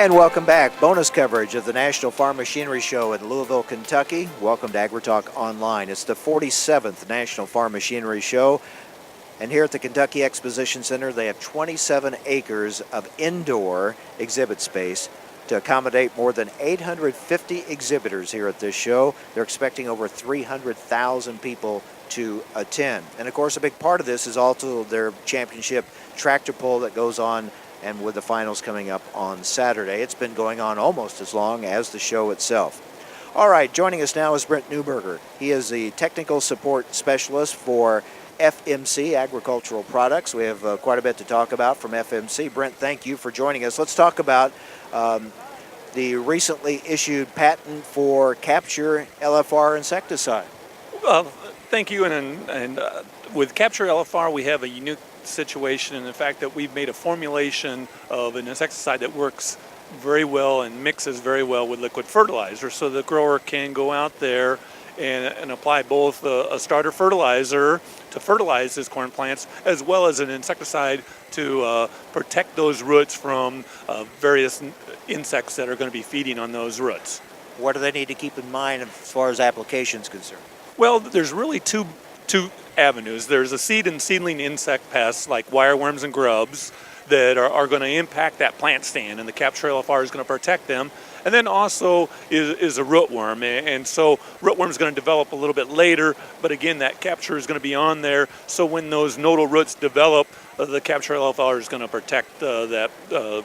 And welcome back. Bonus coverage of the National Farm Machinery Show in Louisville, Kentucky. Welcome to AgriTalk Online. It's the 47th National Farm Machinery Show. And here at the Kentucky Exposition Center, they have 27 acres of indoor exhibit space to accommodate more than 850 exhibitors here at this show. They're expecting over 300,000 people to attend. And of course, a big part of this is also their championship tractor pull that goes on, and with the finals coming up on Saturday. It's been going on almost as long as the show itself. All right, joining us now is Brent Neuberger. He is the technical support specialist for FMC, Agricultural Products. We have quite a bit to talk about from FMC. Brent, thank you for joining us. Let's talk about the recently issued patent for Capture LFR insecticide. Thank you, and with Capture LFR, we have a unique situation in the fact that we've made a formulation of an insecticide that works very well and mixes very well with liquid fertilizer, so the grower can go out there and apply both a starter fertilizer to fertilize his corn plants as well as an insecticide to protect those roots from various insects that are going to be feeding on those roots. What do they need to keep in mind as far as applications concerned? Well, there's really two avenues. There's a seed and seedling insect pests like wireworms and grubs that are going to impact that plant stand, and the Capture LFR is going to protect them. And then also is a rootworm, and so rootworm is going to develop a little bit later, but again, that Capture is going to be on there, so when those nodal roots develop, the Capture LFR is going to protect that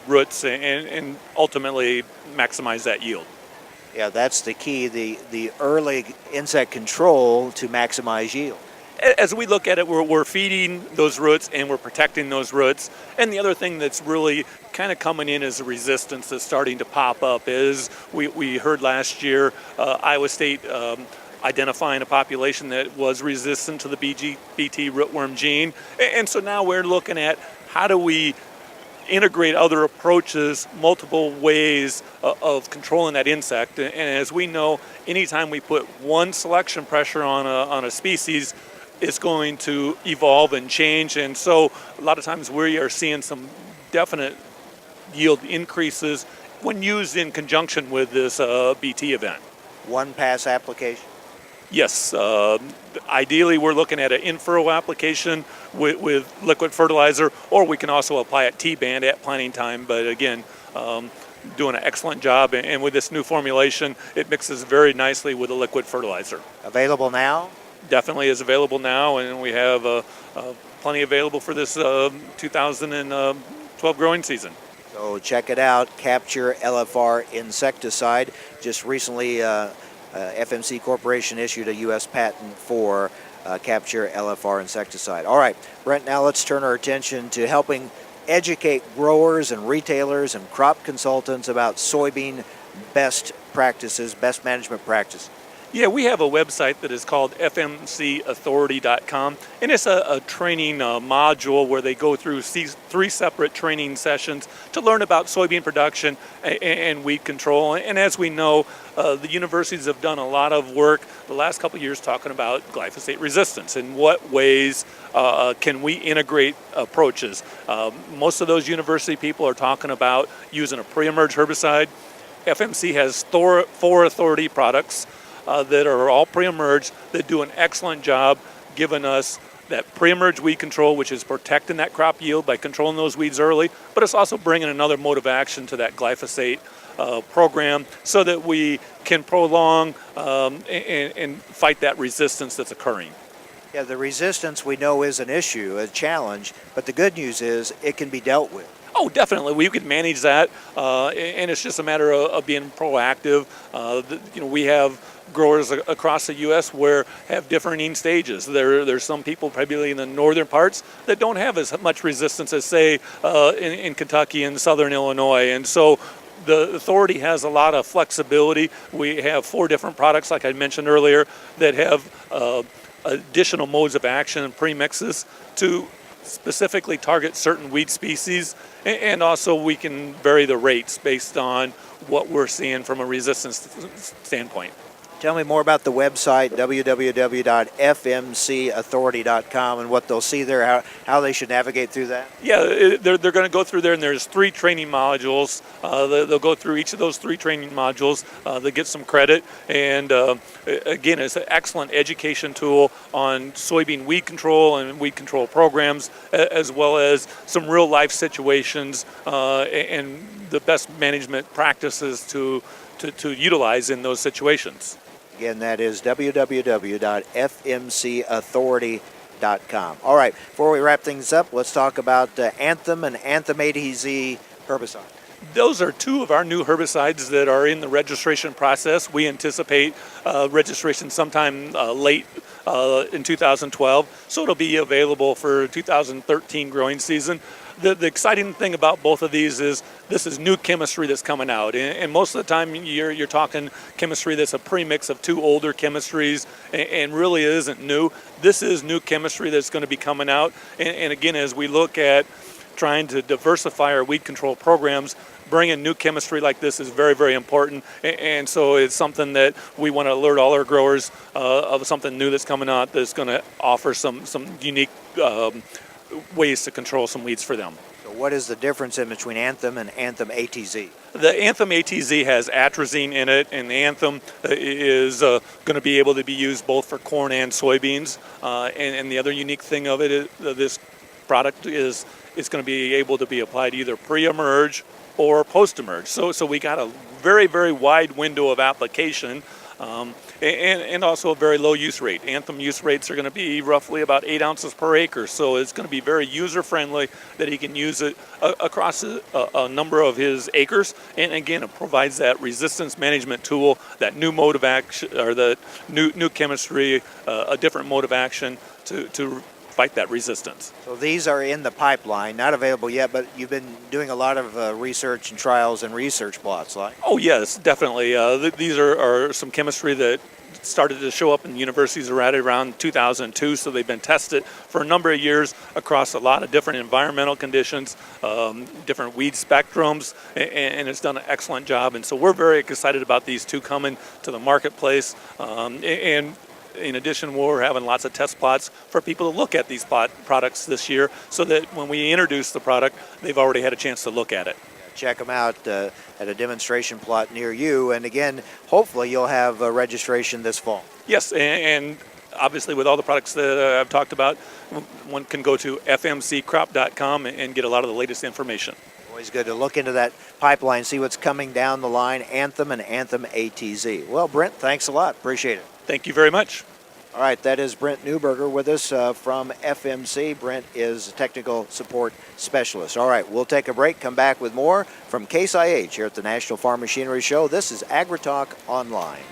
roots and ultimately maximize that yield. Yeah, that's the key, the early insect control to maximize yield. As we look at it, we're feeding those roots and we're protecting those roots. And the other thing that's really kind of coming in as a resistance that's starting to pop up is we heard last year Iowa State identifying a population that was resistant to the BT rootworm gene. And so now we're looking at how do we integrate other approaches, multiple ways of controlling that insect. And as we know, anytime we put one selection pressure on a species, it's going to evolve and change, and so a lot of times we are seeing some definite yield increases when used in conjunction with this BT event. One pass application? Yes, ideally we're looking at an in-furrow application with liquid fertilizer, or we can also apply at T-band at planting time, but again, doing an excellent job, and with this new formulation, it mixes very nicely with the liquid fertilizer. Available now? Definitely is available now, and we have plenty available for this 2012 growing season. So check it out, Capture LFR insecticide. Just recently, FMC Corporation issued a U.S. patent for Capture LFR insecticide. All right, Brent, now let's turn our attention to helping educate growers and retailers and crop consultants about soybean best practices, best management practices. Yeah, we have a website that is called fmcauthority.com, and it's a training module where they go through 3 separate training sessions to learn about soybean production and weed control. And as we know, the universities have done a lot of work the last couple of years talking about glyphosate resistance and what ways can we integrate approaches. Most of those university people are talking about using a pre-emerge herbicide. FMC has 4 authority products that are all pre-emerged that do an excellent job giving us that pre-emerge weed control, which is protecting that crop yield by controlling those weeds early, but it's also bringing another mode of action to that glyphosate program so that we can prolong and fight that resistance that's occurring. Yeah, the resistance we know is an issue, a challenge, but the good news is it can be dealt with. Oh, definitely. We can manage that, and it's just a matter of being proactive. We have growers across the U.S. where have differing stages. There's some people, probably in the northern parts, that don't have as much resistance as, say, in Kentucky and southern Illinois. And so the authority has a lot of flexibility. We have 4 different products, like I mentioned earlier, that have additional modes of action and premixes to specifically target certain weed species, and also we can vary the rates based on what we're seeing from a resistance standpoint. Tell me more about the website, www.fmcauthority.com, and what they'll see there, how they should navigate through that. Yeah, they're going to go through there, and there's 3 training modules. They'll go through each of those 3 training modules. They get some credit, and again, it's an excellent education tool on soybean weed control and weed control programs, as well as some real life situations and the best management practices to utilize in those situations. Again, that is www.fmcauthority.com. All right, before we wrap things up, let's talk about Anthem and Anthem ATZ herbicide. Those are 2 of our new herbicides that are in the registration process. We anticipate registration sometime late in 2012, so it'll be available for 2013 growing season. The exciting thing about both of these is this is new chemistry that's coming out, and most of the time you're talking chemistry that's a premix of 2 older chemistries, and really isn't new. This is new chemistry that's going to be coming out, and again, as we look at trying to diversify our weed control programs, bringing new chemistry like this is very, very important, and so it's something that we want to alert all our growers of something new that's coming out that's going to offer some unique ways to control some weeds for them. So what is the difference in between Anthem and Anthem ATZ? The Anthem ATZ has atrazine in it, and the Anthem is going to be able to be used both for corn and soybeans. And the other unique thing of it is this product is it's going to be able to be applied either pre-emerge or post-emerge. So we got a very, very wide window of application. And also a very low use rate. Anthem use rates are going to be roughly about 8 ounces per acre, so it's going to be very user-friendly that he can use it across a number of his acres. And again, it provides that resistance management tool, that new mode of action, or the new chemistry, a different mode of action to fight that resistance. So these are in the pipeline, not available yet, but you've been doing a lot of research and trials and research plots, like? Oh yes, definitely. These are some chemistry that started to show up in universities right around 2002, so they've been tested for a number of years across a lot of different environmental conditions, different weed spectrums, and it's done an excellent job. And so we're very excited about these 2 coming to the marketplace. And in addition, we're having lots of test plots for people to look at these products this year, so that when we introduce the product, they've already had a chance to look at it. Check them out at a demonstration plot near you. And again, hopefully you'll have registration this fall. Yes, and obviously with all the products that I've talked about, one can go to fmccrop.com and get a lot of the latest information. Always good to look into that pipeline, see what's coming down the line, Anthem and Anthem ATZ. Well, Brent, thanks a lot. Appreciate it. Thank you very much. All right, that is Brent Neuberger with us from FMC. Brent is a technical support specialist. All right, we'll take a break, come back with more from Case IH here at the National Farm Machinery Show. This is AgriTalk Online.